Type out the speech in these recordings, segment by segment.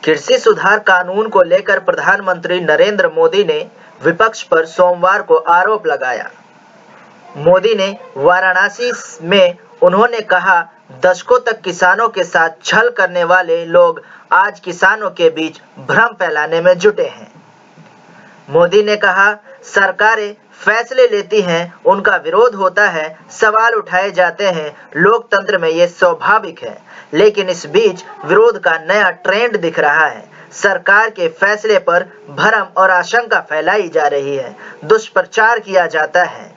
कृषि सुधार कानून को लेकर प्रधानमंत्री नरेंद्र मोदी ने विपक्ष पर सोमवार को आरोप लगाया। मोदी ने वाराणसी में उन्होंने कहा, दशकों तक किसानों के साथ छल करने वाले लोग आज किसानों के बीच भ्रम फैलाने में जुटे हैं। मोदी ने कहा, सरकारें फैसले लेती हैं, उनका विरोध होता है, सवाल उठाए जाते हैं, लोकतंत्र में ये स्वाभाविक है। लेकिन इस बीच विरोध का नया ट्रेंड दिख रहा है। सरकार के फैसले पर भ्रम और आशंका फैलाई जा रही है, दुष्प्रचार किया जाता है।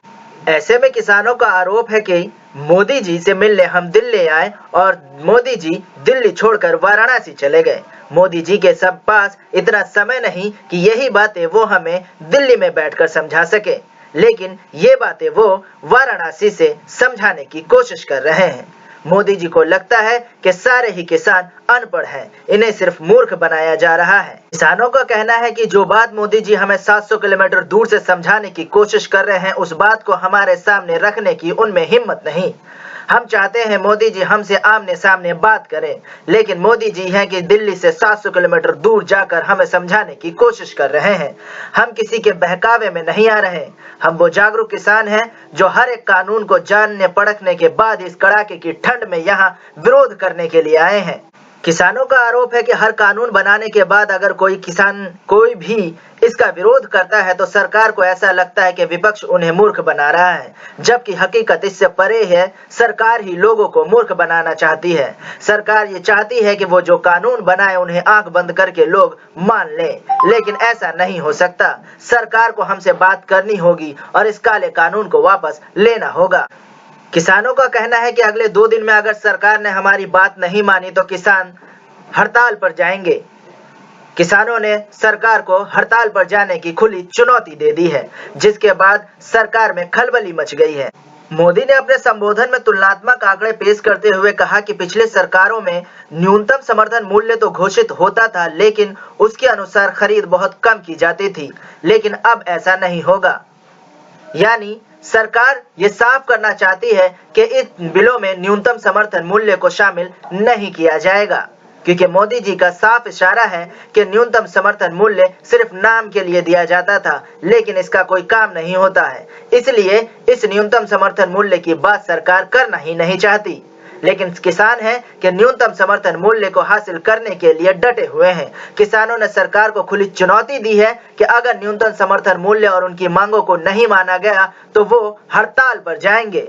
ऐसे में किसानों का आरोप है कि मोदी जी से मिलने हम दिल्ली आए और मोदी जी दिल्ली छोड़कर वाराणसी चले गए। मोदी जी के सब पास इतना समय नहीं कि यही बातें वो हमें दिल्ली में बैठकर समझा सके, लेकिन ये बातें वो वाराणसी से समझाने की कोशिश कर रहे हैं। मोदी जी को लगता है कि सारे ही किसान अनपढ़ हैं, इन्हें सिर्फ मूर्ख बनाया जा रहा है। किसानों का कहना है कि जो बात मोदी जी हमें 700 किलोमीटर दूर से समझाने की कोशिश कर रहे हैं, उस बात को हमारे सामने रखने की उनमें हिम्मत नहीं। हम चाहते हैं मोदी जी हमसे आमने सामने बात करें, लेकिन मोदी जी हैं कि दिल्ली से 700 किलोमीटर दूर जाकर हमें समझाने की कोशिश कर रहे हैं। हम किसी के बहकावे में नहीं आ रहे। हम वो जागरूक किसान हैं जो हर एक कानून को जानने परखने के बाद इस कड़ाके की ठंड में यहाँ विरोध करने के लिए आए हैं। किसानों का आरोप है कि हर कानून बनाने के बाद अगर कोई भी इसका विरोध करता है तो सरकार को ऐसा लगता है कि विपक्ष उन्हें मूर्ख बना रहा है, जबकि हकीकत इससे परे है। सरकार ही लोगों को मूर्ख बनाना चाहती है। सरकार ये चाहती है कि वो जो कानून बनाए उन्हें आंख बंद करके लोग मान लें, लेकिन ऐसा नहीं हो सकता। सरकार को हमसे बात करनी होगी और इस काले कानून को वापस लेना होगा। किसानों का कहना है कि अगले 2 दिन में अगर सरकार ने हमारी बात नहीं मानी तो किसान हड़ताल पर जाएंगे। किसानों ने सरकार को हड़ताल पर जाने की खुली चुनौती दे दी है, जिसके बाद सरकार में खलबली मच गई है। मोदी ने अपने संबोधन में तुलनात्मक आंकड़े पेश करते हुए कहा कि पिछले सरकारों में न्यूनतम समर्थन मूल्य तो घोषित होता था, लेकिन उसके अनुसार खरीद बहुत कम की जाती थी, लेकिन अब ऐसा नहीं होगा। यानी सरकार ये साफ करना चाहती है कि इन बिलों में न्यूनतम समर्थन मूल्य को शामिल नहीं किया जाएगा, क्योंकि मोदी जी का साफ इशारा है कि न्यूनतम समर्थन मूल्य सिर्फ नाम के लिए दिया जाता था, लेकिन इसका कोई काम नहीं होता है। इसलिए इस न्यूनतम समर्थन मूल्य की बात सरकार करना ही नहीं चाहती। लेकिन किसान हैं कि न्यूनतम समर्थन मूल्य को हासिल करने के लिए डटे हुए हैं। किसानों ने सरकार को खुली चुनौती दी है कि अगर न्यूनतम समर्थन मूल्य और उनकी मांगों को नहीं माना गया तो वो हड़ताल पर जाएंगे।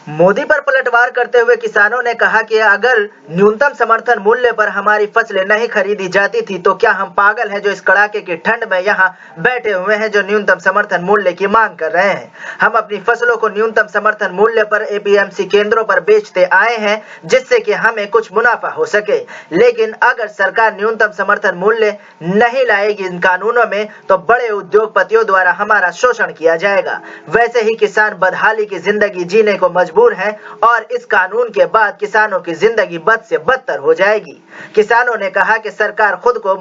मोदी पर पलटवार करते हुए किसानों ने कहा कि अगर न्यूनतम समर्थन मूल्य पर हमारी फसलें नहीं खरीदी जाती थी तो क्या हम पागल हैं जो इस कड़ाके की ठंड में यहाँ बैठे हुए हैं जो न्यूनतम समर्थन मूल्य की मांग कर रहे हैं। हम अपनी फसलों को न्यूनतम समर्थन मूल्य पर एपीएमसी केंद्रों पर बेचते आए हैं, जिससे कि हमें कुछ मुनाफा हो सके। लेकिन अगर सरकार न्यूनतम समर्थन मूल्य नहीं लाएगी इन कानूनों में तो बड़े उद्योगपतियों द्वारा हमारा शोषण किया जाएगा। वैसे ही किसान बदहाली की जिंदगी जीने को मजबूर है और इस कानून के बाद किसानों की जिंदगी बद से बदतर हो जाएगी। किसानों ने कहा कि सरकार खुद को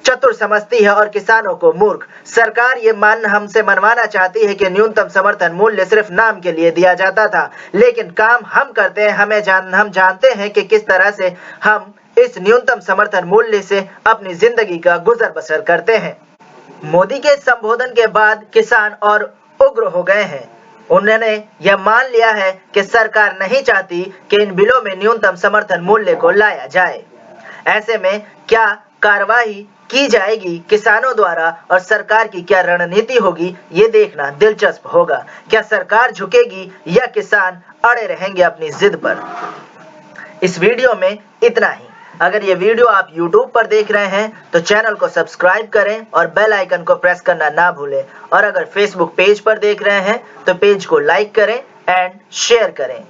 चतुर समझती है और किसानों को मूर्ख। सरकार ये हमसे मनवाना चाहती है कि न्यूनतम समर्थन मूल्य सिर्फ नाम के लिए दिया जाता था, लेकिन काम हम करते हैं। हम जानते हैं कि किस तरह से हम इस न्यूनतम समर्थन मूल्य से अपनी जिंदगी का गुजर बसर करते हैं। मोदी के संबोधन के बाद किसान और उग्र हो गए हैं। उन्होंने यह मान लिया है कि सरकार नहीं चाहती कि इन बिलों में न्यूनतम समर्थन मूल्य को लाया जाए। ऐसे में क्या कार्रवाई की जाएगी किसानों द्वारा और सरकार की क्या रणनीति होगी, ये देखना दिलचस्प होगा। क्या सरकार झुकेगी या किसान अड़े रहेंगे अपनी जिद पर। इस वीडियो में इतना ही। अगर ये वीडियो आप YouTube पर देख रहे हैं तो चैनल को सब्सक्राइब करें और बेल आइकन को प्रेस करना ना भूलें, और अगर Facebook पेज पर देख रहे हैं तो पेज को लाइक करें एंड शेयर करें।